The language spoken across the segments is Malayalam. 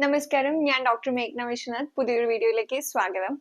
നമസ്കാരം, ഞാൻ ഡോക്ടർ മേഘ്ന വിശ്വനാഥ്. പുതിയൊരു വീഡിയോയിലേക്ക് സ്വാഗതം.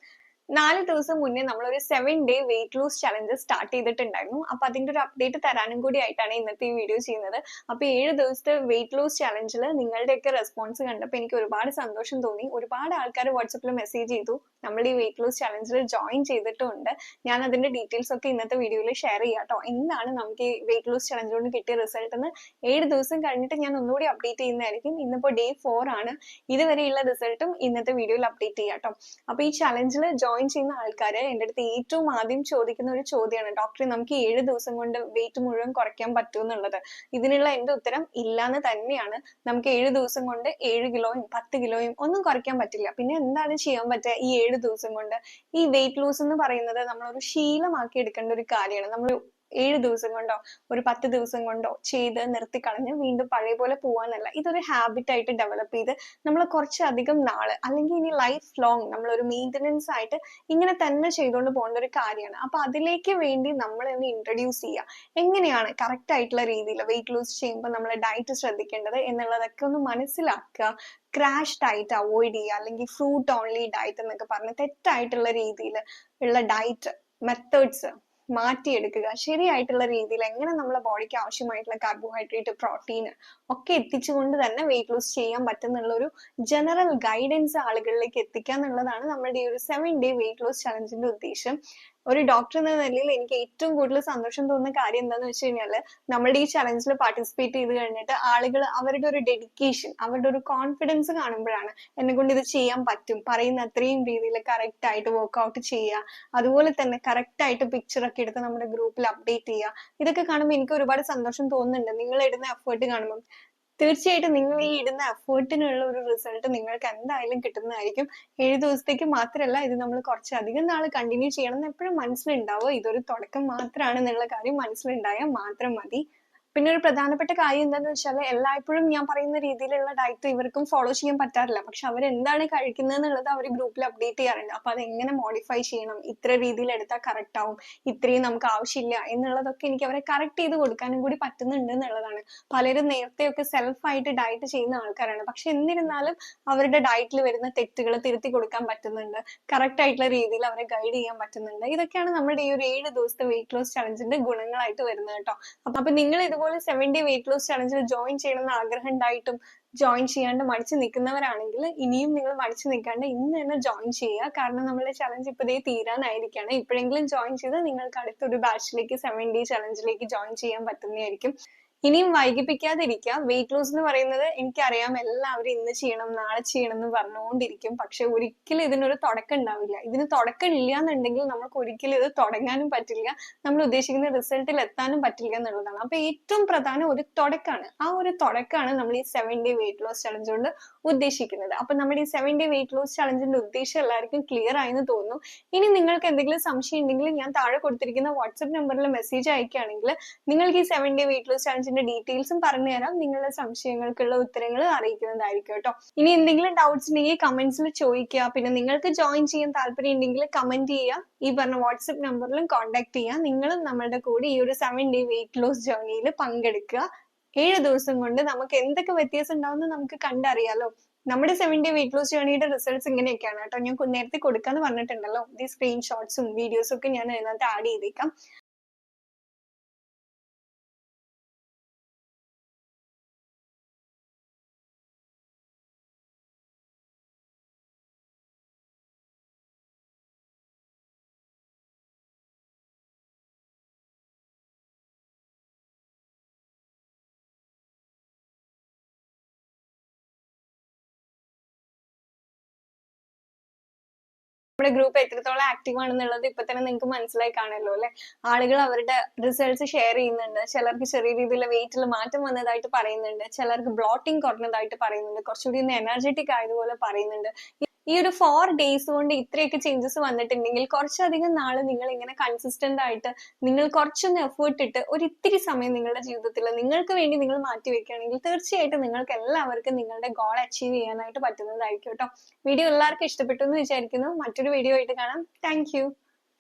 4 ദിവസം മുന്നേ നമ്മളൊരു 7 day weight loss challenge start ചെയ്തിട്ടുണ്ടായിരുന്നു. അപ്പൊ അതിന്റെ ഒരു അപ്ഡേറ്റ് തരാനും കൂടി ആയിട്ടാണ് ഇന്നത്തെ ഈ വീഡിയോ ചെയ്യുന്നത്. അപ്പൊ 7 ദിവസത്തെ വെയിറ്റ് ലൂസ് ചലഞ്ചിൽ നിങ്ങളുടെയൊക്കെ റെസ്പോൺസ് കണ്ടപ്പോൾ എനിക്ക് ഒരുപാട് സന്തോഷം തോന്നി. ഒരുപാട് ആൾക്കാർ വാട്സപ്പിൽ മെസ്സേജ് ചെയ്തു, നമ്മൾ ഈ വെയിറ്റ് ലൂസ് ചലഞ്ചിൽ ജോയിൻ ചെയ്തിട്ടുണ്ട്. ഞാൻ അതിന്റെ ഡീറ്റെയിൽസ് ഒക്കെ ഇന്നത്തെ വീഡിയോയിൽ ഷെയർ ചെയ്യാം കേട്ടോ. എന്താണ് നമുക്ക് ഈ വെയിറ്റ് ലൂസ് ചലഞ്ച് കൊണ്ട് കിട്ടിയ റിസൾട്ട് എന്ന് 7 ദിവസം കഴിഞ്ഞിട്ട് ഞാൻ ഒന്നുകൂടി അപ്ഡേറ്റ് ചെയ്യുന്നതായിരിക്കും. ഇന്നിപ്പോ ഡേ 4 ആണ്. ഇതുവരെയുള്ള റിസൾട്ടും ഇന്നത്തെ വീഡിയോയിൽ അപ്ഡേറ്റ് ചെയ്യാം കേട്ടോ. അപ്പൊ ഈ ചലഞ്ചിൽ ജോയിൻ ചെയ്യുന്ന ആൾക്കാര് എൻ്റെ അടുത്ത് ഏറ്റവും ആദ്യം ചോദിക്കുന്ന ഒരു ചോദ്യമാണ്, ഡോക്ടറെ നമുക്ക് 7 ദിവസം കൊണ്ട് വെയിറ്റ് മുഴുവൻ കുറയ്ക്കാൻ പറ്റും എന്നുള്ളത്. ഇതിനുള്ള എന്റെ ഉത്തരം ഇല്ലാന്ന് തന്നെയാണ്. നമുക്ക് 7 ദിവസം കൊണ്ട് 7 കിലോയും 10 കിലോയും ഒന്നും കുറയ്ക്കാൻ പറ്റില്ല. പിന്നെ എന്താണ് ചെയ്യാൻ പറ്റുക ഈ 7 ദിവസം കൊണ്ട്? ഈ വെയിറ്റ് ലൂസ് എന്ന് പറയുന്നത് നമ്മളൊരു ശീലമാക്കി എടുക്കേണ്ട ഒരു കാര്യമാണ്. നമ്മൾ 7 ദിവസം കൊണ്ടോ ഒരു 10 ദിവസം കൊണ്ടോ ചെയ്ത് നിർത്തിക്കളഞ്ഞ് വീണ്ടും പഴയ പോലെ പോവാന്നല്ല. ഇതൊരു ഹാബിറ്റ് ആയിട്ട് ഡെവലപ്പ് ചെയ്ത് നമ്മൾ കുറച്ചധികം നാള് അല്ലെങ്കിൽ ഇനി ലൈഫ് ലോങ് നമ്മളൊരു മെയിൻ്റനൻസ് ആയിട്ട് ഇങ്ങനെ തന്നെ ചെയ്തുകൊണ്ട് പോകേണ്ട ഒരു കാര്യമാണ്. അപ്പൊ അതിലേക്ക് വേണ്ടി നമ്മൾ ഒന്ന് ഇൻട്രൊഡ്യൂസ് ചെയ്യുക. എങ്ങനെയാണ് കറക്റ്റ് ആയിട്ടുള്ള രീതിയിൽ വെയിറ്റ് ലൂസ് ചെയ്യുമ്പോൾ നമ്മൾ ഡയറ്റ് ശ്രദ്ധിക്കേണ്ടത് എന്നുള്ളതൊക്കെ ഒന്ന് മനസ്സിലാക്കുക. ക്രാഷ് ഡയറ്റ് അവോയ്ഡ് ചെയ്യുക, അല്ലെങ്കിൽ ഫ്രൂട്ട് ഓൺലി ഡയറ്റ് എന്നൊക്കെ പറഞ്ഞ് തെറ്റായിട്ടുള്ള രീതിയിൽ ഉള്ള ഡയറ്റ് മെത്തേഡ്സ് മാറ്റിയെടുക്കുക. ശരിയായിട്ടുള്ള രീതിയിൽ എങ്ങനെ നമ്മളെ ബോഡിക്ക് ആവശ്യമായിട്ടുള്ള കാർബോഹൈഡ്രേറ്റ്, പ്രോട്ടീൻ ഒക്കെ എത്തിച്ചുകൊണ്ട് തന്നെ വെയിറ്റ് ലൂസ് ചെയ്യാൻ പറ്റുന്നുള്ള ഒരു ജനറൽ ഗൈഡൻസ് ആളുകളിലേക്ക് എത്തിക്കുക എന്നുള്ളതാണ് നമ്മുടെ ഈ ഒരു 7 ഡേ വെയിറ്റ് ലോസ് ചലഞ്ചിന്റെ ഉദ്ദേശം. ഒരു ഡോക്ടർ എന്ന നിലയിൽ എനിക്ക് ഏറ്റവും കൂടുതൽ സന്തോഷം തോന്നുന്ന കാര്യം എന്താന്ന് വെച്ച് കഴിഞ്ഞാല്, നമ്മുടെ ഈ ചലഞ്ചിൽ പാർട്ടിസിപ്പേറ്റ് ചെയ്ത് കഴിഞ്ഞിട്ട് ആളുകൾ അവരുടെ ഒരു ഡെഡിക്കേഷൻ, അവരുടെ ഒരു കോൺഫിഡൻസ് കാണുമ്പോഴാണ് എന്നെ കൊണ്ട് ഇത് ചെയ്യാൻ പറ്റും, പറയുന്ന അത്രയും രീതിയിൽ കറക്റ്റ് ആയിട്ട് വർക്ക്ഔട്ട് ചെയ്യുക, അതുപോലെ തന്നെ കറക്റ്റ് ആയിട്ട് പിക്ചർ ഒക്കെ എടുത്ത് നമ്മുടെ ഗ്രൂപ്പിൽ അപ്ഡേറ്റ് ചെയ്യുക. ഇതൊക്കെ കാണുമ്പോൾ എനിക്ക് ഒരുപാട് സന്തോഷം തോന്നുന്നുണ്ട്. നിങ്ങൾ ഇടുന്ന എഫേർട്ട് കാണുമ്പോൾ തീർച്ചയായിട്ടും നിങ്ങൾ ഈ ഇടുന്ന എഫേർട്ടിനുള്ള ഒരു റിസൾട്ട് നിങ്ങൾക്ക് എന്തായാലും കിട്ടുന്നതായിരിക്കും. 7 ദിവസത്തേക്ക് മാത്രമല്ല, ഇത് നമ്മൾ കുറച്ചധികം നാൾ കണ്ടിന്യൂ ചെയ്യണം എന്ന് എപ്പോഴും മനസ്സിലുണ്ടാവുക. ഇതൊരു തുടക്കം മാത്രമാണെന്നുള്ള കാര്യം മനസ്സിലുണ്ടായാൽ മാത്രം മതി. പിന്നെ ഒരു പ്രധാനപ്പെട്ട കാര്യം എന്താന്ന് വെച്ചാൽ, എല്ലായ്പ്പോഴും ഞാൻ പറയുന്ന രീതിയിലുള്ള ഡയറ്റ് ഇവർക്കും ഫോളോ ചെയ്യാൻ പറ്റാറില്ല. പക്ഷെ അവരെന്താണ് കഴിക്കുന്നത് എന്നുള്ളത് അവർ ഗ്രൂപ്പിൽ അപ്ഡേറ്റ് ചെയ്യാറുണ്ട്. അപ്പൊ അത് എങ്ങനെ മോഡിഫൈ ചെയ്യണം, ഇത്ര രീതിയിൽ എടുത്താൽ കറക്റ്റ് ആവും, ഇത്രയും നമുക്ക് ആവശ്യമില്ല എന്നുള്ളതൊക്കെ എനിക്ക് അവരെ കറക്റ്റ് ചെയ്ത് കൊടുക്കാനും കൂടി പറ്റുന്നുണ്ട് എന്നുള്ളതാണ്. പലരും നേരത്തെയൊക്കെ സെൽഫായിട്ട് ഡയറ്റ് ചെയ്യുന്ന ആൾക്കാരാണ്. പക്ഷെ എന്നിരുന്നാലും അവരുടെ ഡയറ്റിൽ വരുന്ന തെറ്റുകൾ തിരുത്തി കൊടുക്കാൻ പറ്റുന്നുണ്ട്, കറക്റ്റ് ആയിട്ടുള്ള രീതിയിൽ അവരെ ഗൈഡ് ചെയ്യാൻ പറ്റുന്നുണ്ട്. ഇതൊക്കെയാണ് നമ്മുടെ ഈ ഒരു 7 ദിവസത്തെ വെയിറ്റ് ലോസ് ചലഞ്ചിന്റെ ഗുണങ്ങളായിട്ട് വരുന്നത് കേട്ടോ. അപ്പൊ നിങ്ങൾ ഇതുപോലെ 7 ഡേ വെയിറ്റ് ലോസ് ചലഞ്ചിൽ ജോയിൻ ചെയ്യണമെന്ന് ആഗ്രഹം ഉണ്ടായിട്ടും ജോയിൻ ചെയ്യാണ്ട് മടിച്ചു നിൽക്കുന്നവരാണെങ്കിൽ, ഇനിയും നിങ്ങൾ മടിച്ചു നിൽക്കാണ്ട് ഇന്ന് തന്നെ ജോയിൻ ചെയ്യുക. കാരണം നമ്മുടെ ചലഞ്ച് ഇപ്പതേ തീരാനായിരിക്കാണ്. ഇപ്പോഴെങ്കിലും ജോയിൻ ചെയ്ത് നിങ്ങൾക്ക് അടുത്തൊരു ബാച്ചിലേക്ക് 7 ഡേ ചലഞ്ചിലേക്ക് ജോയിൻ ചെയ്യാൻ പറ്റുന്നതായിരിക്കും. ഇനിയും വൈകിപ്പിക്കാതിരിക്കുക. വെയിറ്റ് ലോസ് എന്ന് പറയുന്നത് എനിക്കറിയാം എല്ലാവരും ഇന്ന് ചെയ്യണം നാളെ ചെയ്യണം എന്ന് പറഞ്ഞുകൊണ്ടിരിക്കും. പക്ഷെ ഒരിക്കലും ഇതിനൊരു തുടക്കം ഉണ്ടാവില്ല. ഇതിന് തുടക്കം ഇല്ല എന്നുണ്ടെങ്കിൽ നമുക്ക് ഒരിക്കലും ഇത് തുടങ്ങാനും പറ്റില്ല, നമ്മൾ ഉദ്ദേശിക്കുന്ന റിസൾട്ടിൽ എത്താനും പറ്റില്ല എന്നുള്ളതാണ്. അപ്പൊ ഏറ്റവും പ്രധാനം ഒരു തുടക്കമാണ്. ആ ഒരു തുടക്കമാണ് നമ്മൾ ഈ 7 ഡേ വെയിറ്റ് ലോസ് ചലഞ്ച് കൊണ്ട് ഉദ്ദേശിക്കുന്നത്. അപ്പൊ നമ്മുടെ ഈ 7 ഡേ വെയിറ്റ് ലോസ് ചലഞ്ചിന്റെ ഉദ്ദേശം എല്ലാവർക്കും ക്ലിയർ ആയെന്ന് തോന്നുന്നു. ഇനി നിങ്ങൾക്ക് എന്തെങ്കിലും സംശയം ഉണ്ടെങ്കിൽ ഞാൻ താഴെ കൊടുത്തിരിക്കുന്ന വാട്സ്ആപ്പ് നമ്പറിൽ മെസ്സേജ് അയക്കുകയാണെങ്കിൽ നിങ്ങൾക്ക് ഈ 7 ഡേ വെയിറ്റ് ലോസ് ചലഞ്ചിന്റെ ഡീറ്റെയിൽസും പറഞ്ഞു തരാം. നിങ്ങളുടെ സംശയങ്ങൾക്കുള്ള ഉത്തരങ്ങൾ അറിയിക്കുന്നതായിരിക്കും കേട്ടോ. ഇനി എന്തെങ്കിലും ഡൗട്ട്സ് ഉണ്ടെങ്കിൽ കമന്റ്സിൽ ചോദിക്കുക. പിന്നെ നിങ്ങൾക്ക് ജോയിൻ ചെയ്യാൻ താല്പര്യം ഉണ്ടെങ്കിൽ കമന്റ് ചെയ്യുക. ഈ പറഞ്ഞ വാട്സ്ആപ്പ് നമ്പറിലും കോൺടാക്ട് ചെയ്യുക. നിങ്ങളും നമ്മളുടെ കൂടെ ഈ ഒരു 7 ഡേ വെയിറ്റ് ലോസ് ജേർണിയിൽ പങ്കെടുക്കുക. 7 ദിവസം കൊണ്ട് നമുക്ക് എന്തൊക്കെ വ്യത്യാസം ഉണ്ടാവുമെന്ന് നമുക്ക് കണ്ടറിയാലോ. നമ്മുടെ 7 ഡേ വെയിറ്റ് ലോസ് ജേർണിയുടെ റിസൾട്ട്സ് ഇങ്ങനെയൊക്കെയാണ് കേട്ടോ. ഞാൻ നേരത്തെ കൊടുക്കാന്ന് പറഞ്ഞിട്ടുണ്ടല്ലോ. ഈ സ്ക്രീൻഷോട്ട്സും വീഡിയോസും ഒക്കെ ഞാൻ അതിനകത്ത് ആഡ് ചെയ്തേക്കാം. നമ്മുടെ ഗ്രൂപ്പ് എത്രത്തോളം ആക്റ്റീവ് ആണെന്നുള്ളത് ഇപ്പൊ തന്നെ നിങ്ങൾക്ക് മനസ്സിലായി കാണുമല്ലോ അല്ലെ. ആളുകൾ അവരുടെ റിസൾട്ട്സ് ഷെയർ ചെയ്യുന്നുണ്ട്. ചിലർക്ക് ചെറിയ രീതിയിലുള്ള വെയിറ്റിൽ മാറ്റം വന്നതായിട്ട് പറയുന്നുണ്ട്, ചിലർക്ക് ബ്ലോട്ടിങ് കുറഞ്ഞതായിട്ട് പറയുന്നുണ്ട്, കുറച്ചുകൂടി ഒന്ന് എനർജറ്റിക് ആയതുപോലെ പറയുന്നുണ്ട്. ഈ ഒരു 4 ഡേയ്സ് കൊണ്ട് ഇത്രയൊക്കെ ചേഞ്ചസ് വന്നിട്ടുണ്ടെങ്കിൽ കുറച്ചധികം നാള് നിങ്ങൾ ഇങ്ങനെ കൺസിസ്റ്റന്റ് ആയിട്ട് നിങ്ങൾ കുറച്ചൊന്ന് എഫേർട്ട് ഇട്ട് ഒരു ഇത്തിരി സമയം നിങ്ങളുടെ ജീവിതത്തിൽ നിങ്ങൾക്ക് വേണ്ടി നിങ്ങൾ മാറ്റി വെക്കുകയാണെങ്കിൽ തീർച്ചയായിട്ടും നിങ്ങൾക്ക് എല്ലാവർക്കും നിങ്ങളുടെ ഗോൾ അച്ചീവ് ചെയ്യാനായിട്ട് പറ്റുന്നതായിരിക്കും കേട്ടോ. വീഡിയോ എല്ലാവർക്കും ഇഷ്ടപ്പെട്ടു എന്ന് വിചാരിക്കുന്നു. മറ്റൊരു വീഡിയോ ആയിട്ട് കാണാം. താങ്ക്